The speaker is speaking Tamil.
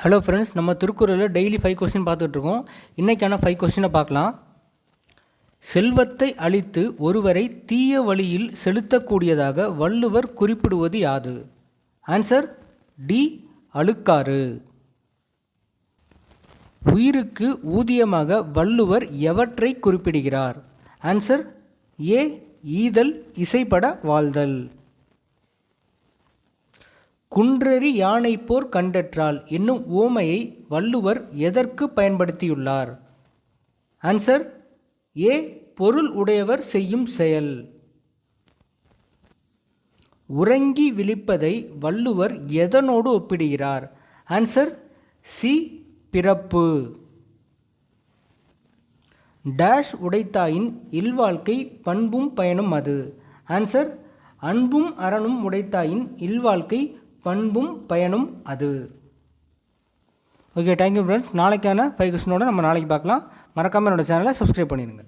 ஹலோ ஃப்ரெண்ட்ஸ், நம்ம திருக்குறளில் டெய்லி 5 கொஸ்டின் பார்த்துட்ருக்கோம். இன்றைக்கான 5 கொஸ்டினை பார்க்கலாம். செல்வத்தை அளித்து ஒருவரை தீய வழியில் செலுத்தக்கூடியதாக வள்ளுவர் குறிப்பிடுவது யாது? ஆன்சர் டி, அழுக்காறு. உயிருக்கு ஊதியமாக வள்ளுவர் எவற்றை குறிப்பிடுகிறார்? ஆன்சர் ஏ, ஈதல், இசைப்பட வாழ்தல். குன்றெறி யானை போர் கண்டற்றால் என்னும் உவமையை வள்ளுவர் எதற்கு பயன்படுத்தியுள்ளார்? ஆன்சர் ஏ, பொருள் உடையவர் செய்யும் செயல். உறங்கி விழிப்பதை வள்ளுவர் எதனோடு ஒப்பிடுகிறார்? ஆன்சர் சி, பிறப்பு. டேஷ் உடைத்தாயின் இல்வாழ்க்கை பண்பும் பயனும் அது. ஆன்சர் அன்பும் அறனும் உடைத்தாயின் இல்வாழ்க்கை பண்பும் பயனும் அது. Okay, thank you friends. நாளைக்கான 5 கொஸ்டினோட நம்ம நாளைக்கு பார்க்கலாம். மறக்காமல் என்னோட சேனலை சப்ஸ்கிரைப் பண்ணிடுங்க.